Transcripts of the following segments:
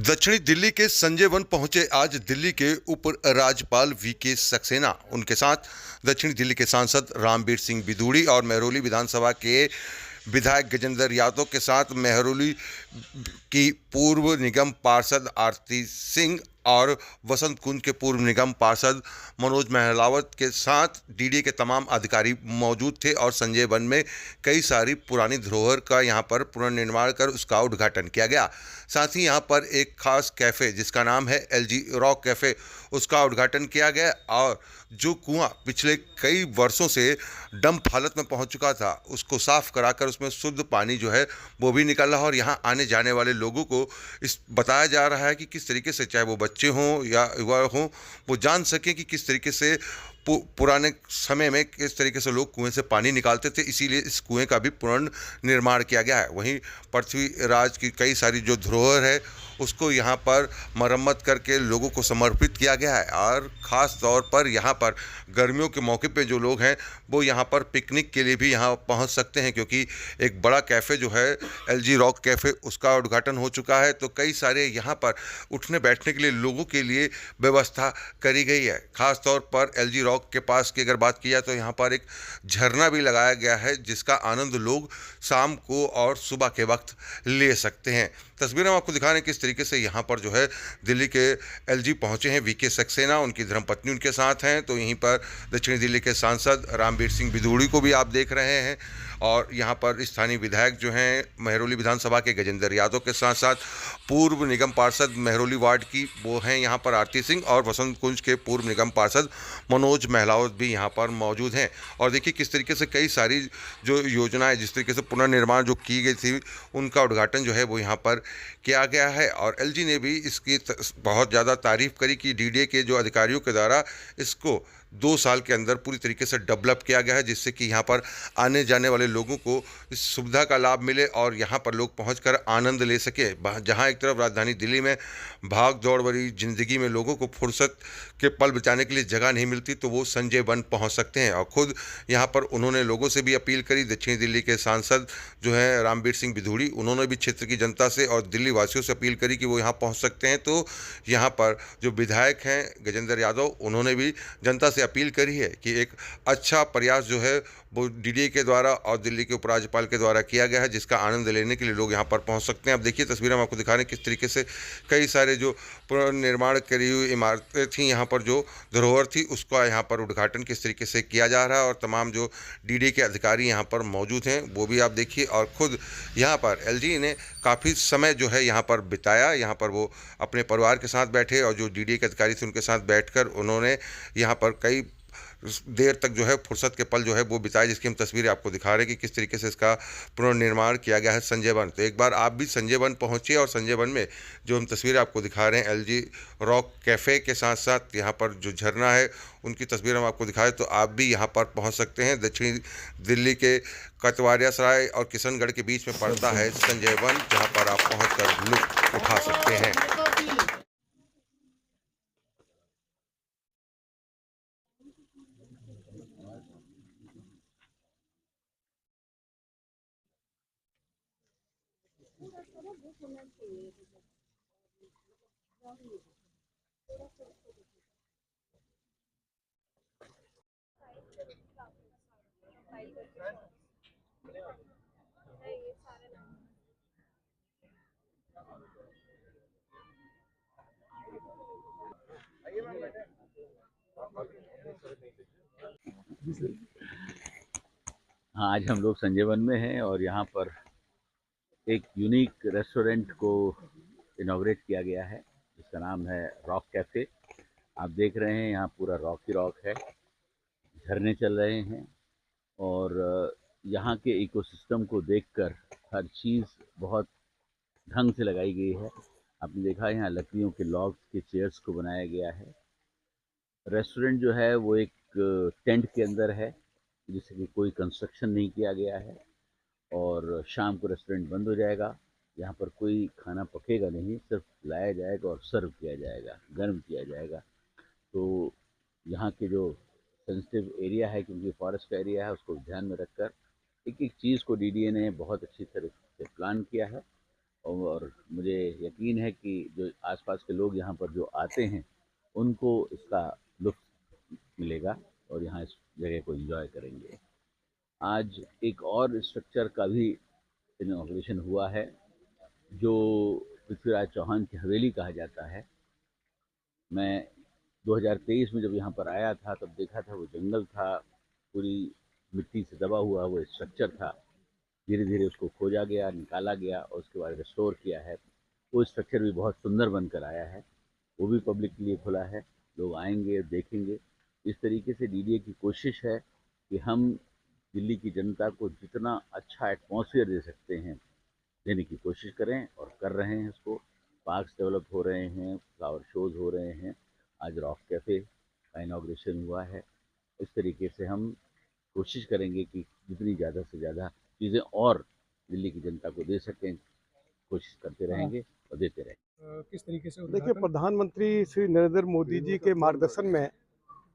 दक्षिणी दिल्ली के संजय वन पहुंचे आज दिल्ली के उप राज्यपाल वीके सक्सेना। उनके साथ दक्षिणी दिल्ली के सांसद रामबीर सिंह बिधूड़ी और महरौली विधानसभा के विधायक गजेंद्र यादव के साथ महरौली की पूर्व निगम पार्षद आरती सिंह और वसंत कुंज के पूर्व निगम पार्षद मनोज महलावत के साथ डीडीए के तमाम अधिकारी मौजूद थे और संजय वन में कई सारी पुरानी धरोहर का यहां पर पुनर्निर्माण कर उसका उद्घाटन किया गया। साथ ही यहां पर एक खास कैफ़े जिसका नाम है एलजी रॉक कैफ़े, उसका उद्घाटन किया गया और जो कुआं पिछले कई वर्षों से डंप हालत में पहुंच चुका था उसको साफ कराकर उसमें शुद्ध पानी जो है वो भी निकल रहा है और यहां आने जाने वाले लोगों को इस बताया जा रहा है कि किस तरीके से, चाहे वो बच्चे हों या युवा हों, वो जान सकें कि किस तरीके से पुराने समय में किस तरीके से लोग कुएं से पानी निकालते थे। इसीलिए इस कुएं का भी पुनर्निर्माण किया गया है। वहीं पृथ्वीराज की कई सारी जो धरोहर है उसको यहाँ पर मरम्मत करके लोगों को समर्पित किया गया है और ख़ास तौर पर यहाँ पर गर्मियों के मौके पे जो लोग हैं वो यहाँ पर पिकनिक के लिए भी यहाँ पहुँच सकते हैं, क्योंकि एक बड़ा कैफ़े जो है एलजी रॉक कैफ़े उसका उद्घाटन हो चुका है। तो कई सारे यहाँ पर उठने बैठने के लिए लोगों के लिए व्यवस्था करी गई है। ख़ास तौर पर एलजी रॉक के पास की अगर बात की जाए तो यहाँ पर एक झरना भी लगाया गया है जिसका आनंद लोग शाम को और सुबह के वक्त ले सकते हैं। तस्वीरें हम आपको दिखा रहे हैं किस तरीके से यहाँ पर जो है दिल्ली के एलजी पहुँचे हैं वीके सक्सेना, उनकी धर्मपत्नी उनके साथ हैं। तो यहीं पर दक्षिणी दिल्ली के सांसद रामबीर सिंह बिधूड़ी को भी आप देख रहे हैं और यहाँ पर स्थानीय विधायक जो हैं महरौली विधानसभा के गजेंद्र यादव के साथ साथ पूर्व निगम पार्षद महरौली वार्ड की वो हैं यहाँ पर आरती सिंह और वसंत कुंज के पूर्व निगम पार्षद मनोज महलावत भी यहाँ पर मौजूद हैं। और देखिए किस तरीके से कई सारी जो योजनाएं, जिस तरीके से पुनर्निर्माण जो की गई थी उनका उद्घाटन जो है वो यहाँ पर किया गया है। और एलजी ने भी इसकी बहुत ज़्यादा तारीफ करी कि डीडीए के जो अधिकारियों के द्वारा इसको 2 साल के अंदर पूरी तरीके से डेवलप किया गया है, जिससे कि यहाँ पर आने जाने वाले लोगों को इस सुविधा का लाभ मिले और यहाँ पर लोग पहुँचकर आनंद ले सके। जहाँ एक तरफ राजधानी दिल्ली में भाग दौड़ भरी ज़िंदगी में लोगों को फुर्सत के पल बिताने के लिए जगह नहीं मिलती, तो वो संजय वन पहुँच सकते हैं। और ख़ुद यहाँ पर उन्होंने लोगों से भी अपील करी। दक्षिणी दिल्ली के सांसद जो हैं रामबीर सिंह बिधूड़ी, उन्होंने भी क्षेत्र की जनता से और दिल्ली वासियों से अपील करी कि वो यहाँ पहुँच सकते हैं। तो यहाँ पर जो विधायक हैं गजेंद्र यादव, उन्होंने भी जनता से अपील करी है कि एक अच्छा प्रयास जो है वो डीडीए के द्वारा और दिल्ली के उपराज्यपाल के द्वारा किया गया है, जिसका आनंद लेने के लिए लोग यहाँ पर पहुँच सकते हैं। अब देखिए तस्वीरें हम आपको दिखा रहे हैं किस तरीके से कई सारे जो पुनर्निर्माण करी हुई इमारतें थी, यहाँ पर जो धरोहर थी उसका यहाँ पर उद्घाटन किस तरीके से किया जा रहा है और तमाम जो डीडीए के अधिकारी यहाँ पर मौजूद हैं वो भी आप देखिए। और ख़ुद यहाँ पर एलजी ने काफ़ी समय जो है यहाँ पर बिताया, यहाँ पर वो अपने परिवार के साथ बैठे और जो डीडीए के अधिकारी थे उनके साथ बैठकर उन्होंने यहाँ पर कई देर तक जो है फुर्सत के पल जो है वो बिताए, जिसकी हम तस्वीरें आपको दिखा रहे हैं कि किस तरीके से इसका पुनर्निर्माण किया गया है संजय वन। तो एक बार आप भी संजय वन पहुँचिए और संजय वन में जो हम तस्वीरें आपको दिखा रहे हैं एलजी रॉक कैफ़े के साथ साथ यहाँ पर जो झरना है उनकी तस्वीर हम आपको दिखाएं, तो आप भी यहाँ पर पहुँच सकते हैं। दक्षिणी दिल्ली के कतवारिया सराय और किशनगढ़ के बीच में पड़ता है संजय वन, जहाँ पर आप पहुँच कर लुत्फ़ उठा सकते हैं। हाँ, आज हम लोग संजय वन में हैं और यहाँ पर एक यूनिक रेस्टोरेंट को इनॉग्रेट किया गया है जिसका नाम है रॉक कैफ़े। आप देख रहे हैं यहाँ पूरा रॉक ही रॉक है, झरने चल रहे हैं और यहाँ के इकोसिस्टम को देखकर हर चीज़ बहुत ढंग से लगाई गई है। आपने देखा यहाँ लकड़ियों के लॉग्स के चेयर्स को बनाया गया है। रेस्टोरेंट जो है वो एक टेंट के अंदर है जिससे कि कोई कंस्ट्रक्शन नहीं किया गया है और शाम को रेस्टोरेंट बंद हो जाएगा। यहाँ पर कोई खाना पकेगा नहीं, सिर्फ लाया जाएगा और सर्व किया जाएगा, गर्म किया जाएगा। तो यहाँ के जो सेंसिटिव एरिया है, क्योंकि फॉरेस्ट का एरिया है, उसको ध्यान में रखकर एक एक चीज़ को डीडीए ने बहुत अच्छी तरह से प्लान किया है और मुझे यकीन है कि जो आसपास के लोग यहाँ पर जो आते हैं उनको इसका लुत्फ़ मिलेगा और यहाँ इस जगह को एंजॉय करेंगे। आज एक और स्ट्रक्चर का भी इनॉग्रेशन हुआ है जो पृथ्वीराज चौहान की हवेली कहा जाता है। मैं 2023 में जब यहाँ पर आया था तब देखा था वो जंगल था, पूरी मिट्टी से दबा हुआ वो स्ट्रक्चर था। धीरे धीरे उसको खोजा गया, निकाला गया और उसके बाद रिस्टोर किया है। वो स्ट्रक्चर भी बहुत सुंदर बनकर आया है, वो भी पब्लिक के लिए खुला है, लोग आएंगे देखेंगे। इस तरीके से डीडीए की कोशिश है कि हम दिल्ली की जनता को जितना अच्छा एटमॉस्फेयर दे सकते हैं देने की कोशिश करें और कर रहे हैं इसको। पार्क्स डेवलप हो रहे हैं, फ्लावर शोज़ हो रहे हैं, आज रॉक कैफ़े का इनॉग्रेशन हुआ है। इस तरीके से हम कोशिश करेंगे कि जितनी ज़्यादा से ज़्यादा चीज़ें और दिल्ली की जनता को दे सकें, कोशिश करते रहेंगे और देते रहेंगे। किस तरीके से देखिए, उद्घाटन प्रधानमंत्री श्री नरेंद्र मोदी जी के मार्गदर्शन में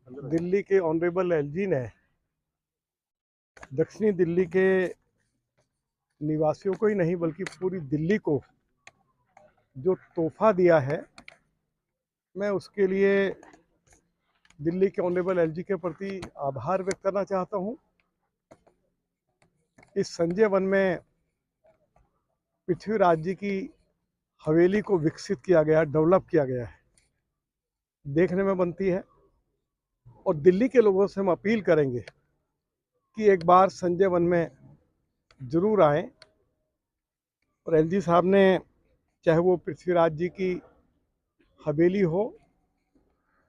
दिल्ली के ऑनरेबल एलजी ने दक्षिणी दिल्ली के निवासियों को ही नहीं बल्कि पूरी दिल्ली को जो तोहफा दिया है, मैं उसके लिए दिल्ली के ऑनरेबल एलजी के प्रति आभार व्यक्त करना चाहता हूं। इस संजय वन में पृथ्वीराज जी की हवेली को विकसित किया गया, डेवलप किया गया है, देखने में बनती है। और दिल्ली के लोगों से हम अपील करेंगे कि एक बार संजय वन में ज़रूर आएं। और एलजी साहब ने, चाहे वो पृथ्वीराज जी की हवेली हो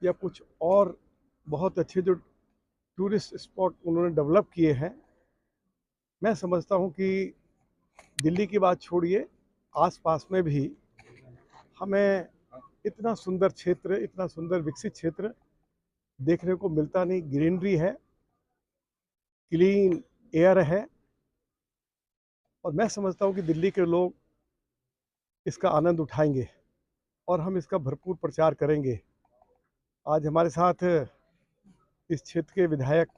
या कुछ और बहुत अच्छे जो टूरिस्ट स्पॉट उन्होंने डेवलप किए हैं, मैं समझता हूं कि दिल्ली की बात छोड़िए, आसपास में भी हमें इतना सुंदर क्षेत्र, इतना सुंदर विकसित क्षेत्र देखने को मिलता नहीं। ग्रीनरी है, क्लीन एयर है, और मैं समझता हूं कि दिल्ली के लोग इसका आनंद उठाएंगे और हम इसका भरपूर प्रचार करेंगे। आज हमारे साथ इस क्षेत्र के विधायक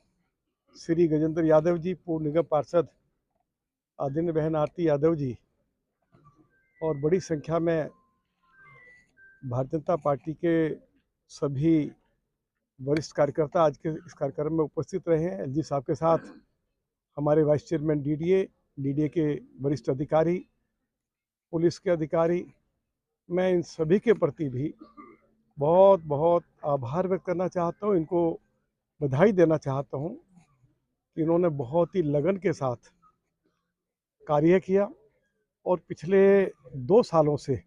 श्री गजेंद्र यादव जी, पूर्व निगम पार्षद आदरणीय बहन आरती यादव जी, और बड़ी संख्या में भारतीय जनता पार्टी के सभी वरिष्ठ कार्यकर्ता आज के इस कार्यक्रम में उपस्थित रहे हैं। एलजी साहब के साथ हमारे वाइस चेयरमैन डीडीए के वरिष्ठ अधिकारी, पुलिस के अधिकारी, मैं इन सभी के प्रति भी बहुत बहुत आभार व्यक्त करना चाहता हूँ। इनको बधाई देना चाहता हूँ कि इन्होंने बहुत ही लगन के साथ कार्य किया और पिछले 2 सालों से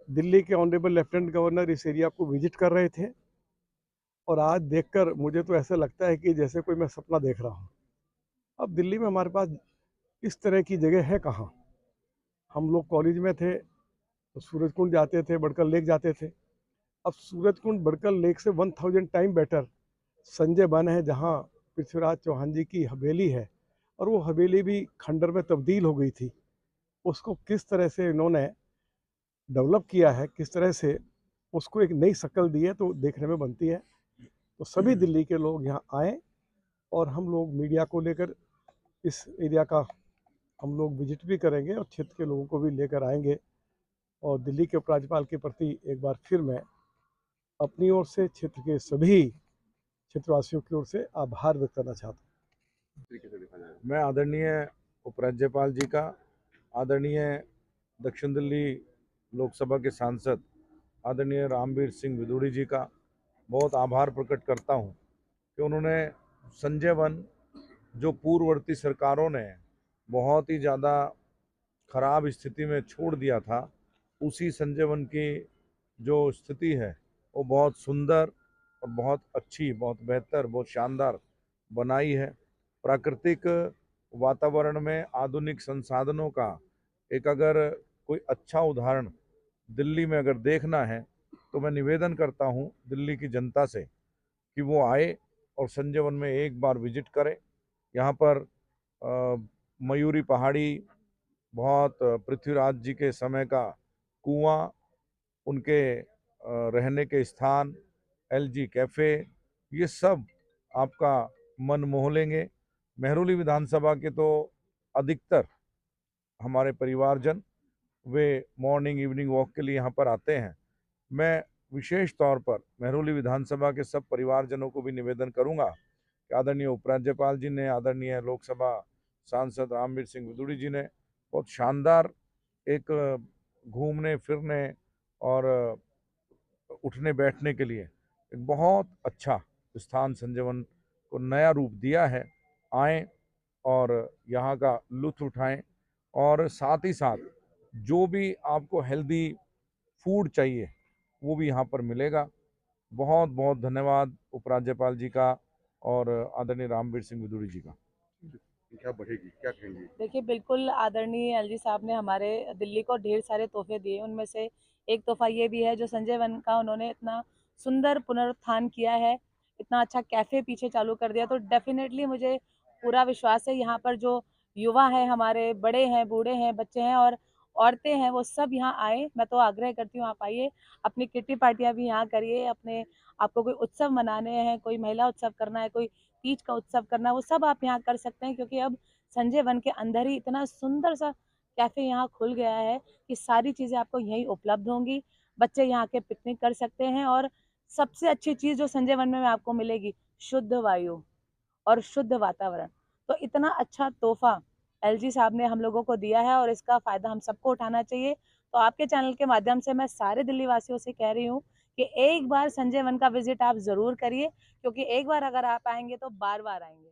दिल्ली के ऑनरेबल लेफ्टिनेंट गवर्नर इस एरिया को विजिट कर रहे थे, और आज देखकर मुझे तो ऐसा लगता है कि जैसे कोई मैं सपना देख रहा हूँ। अब दिल्ली में हमारे पास इस तरह की जगह है कहाँ। हम लोग कॉलेज में थे तो सूरज कुंड जाते थे, बड़कल लेक जाते थे। अब सूरज कुंड बड़कल लेक से 1000 टाइम बेटर संजय वन है, जहाँ पृथ्वीराज चौहान जी की हवेली है, और वो हवेली भी खंडर में तब्दील हो गई थी। उसको किस तरह से इन्होंने डेवलप किया है, किस तरह से उसको एक नई शक्ल दी है, तो देखने में बनती है। तो सभी दिल्ली के लोग यहाँ आएँ और हम लोग मीडिया को लेकर इस एरिया का हम लोग विजिट भी करेंगे और क्षेत्र के लोगों को भी लेकर आएंगे। और दिल्ली के उपराज्यपाल के प्रति एक बार फिर मैं अपनी ओर से, क्षेत्र के सभी क्षेत्रवासियों की ओर से आभार व्यक्त करना चाहता हूँ। मैं आदरणीय उपराज्यपाल जी का, आदरणीय दक्षिण दिल्ली लोकसभा के सांसद आदरणीय रामवीर सिंह बिदूड़ी जी का बहुत आभार प्रकट करता हूं कि उन्होंने संजय वन, जो पूर्ववर्ती सरकारों ने बहुत ही ज़्यादा खराब स्थिति में छोड़ दिया था, उसी संजय वन की जो स्थिति है वो बहुत सुंदर और बहुत अच्छी, बहुत बेहतर, बहुत शानदार बनाई है। प्राकृतिक वातावरण में आधुनिक संसाधनों का एक अगर कोई अच्छा उदाहरण दिल्ली में अगर देखना है तो मैं निवेदन करता हूं दिल्ली की जनता से कि वो आए और संजय वन में एक बार विजिट करें। यहाँ पर मयूरी पहाड़ी, बहुत पृथ्वीराज जी के समय का कुआं, उनके रहने के स्थान, एलजी कैफ़े, ये सब आपका मन मोह लेंगे। मेहरौली विधानसभा के तो अधिकतर हमारे परिवारजन वे मॉर्निंग इवनिंग वॉक के लिए यहाँ पर आते हैं। मैं विशेष तौर पर महरौली विधानसभा के सब परिवारजनों को भी निवेदन करूंगा कि आदरणीय उपराज्यपाल जी ने, आदरणीय लोकसभा सांसद रामवीर सिंह विदुड़ी जी ने बहुत शानदार एक घूमने फिरने और उठने बैठने के लिए एक बहुत अच्छा स्थान संजय वन को नया रूप दिया है। आएँ और यहाँ का लुत्फ़ उठाएँ और साथ ही साथ जो भी आपको हेल्दी फूड चाहिए वो भी यहाँ पर मिलेगा। बहुत बहुत धन्यवाद उपराज्यपाल जी का और आदरणीय रामवीर सिंह विदुड़ी जी का। क्या बढ़ेगी, क्या कहेंगे? देखिए, बिल्कुल आदरणीय एलजी साहब ने हमारे दिल्ली को ढेर सारे तोहफे दिए। उनमें से एक तोहफा ये भी है जो संजय वन का उन्होंने इतना सुंदर पुनरुत्थान किया है, इतना अच्छा कैफ़े पीछे चालू कर दिया। तो डेफ़िनेटली मुझे पूरा विश्वास है यहाँ पर जो युवा हैं हमारे, बड़े हैं, बूढ़े हैं, बच्चे हैं और औरतें हैं, वो सब यहाँ आएँ। मैं तो आग्रह करती हूँ आप आइए, अपनी किट्टी पार्टियाँ भी यहाँ करिए, अपने आपको कोई उत्सव मनाने हैं, कोई महिला उत्सव करना है, कोई तीज का उत्सव करना है, वो सब आप यहाँ कर सकते हैं क्योंकि अब संजय वन के अंदर ही इतना सुंदर सा कैफ़े यहाँ खुल गया है कि सारी चीज़ें आपको यहीं उपलब्ध होंगी। बच्चे यहाँ के पिकनिक कर सकते हैं और सबसे अच्छी चीज़ जो संजय वन में आपको मिलेगी, शुद्ध वायु और शुद्ध वातावरण। तो इतना अच्छा तोहफ़ा एलजी साहब ने हम लोगों को दिया है और इसका फ़ायदा हम सबको उठाना चाहिए। तो आपके चैनल के माध्यम से मैं सारे दिल्ली वासियों से कह रही हूँ कि एक बार संजय वन का विज़िट आप ज़रूर करिए क्योंकि एक बार अगर आप आएँगे तो बार-बार आएँगे।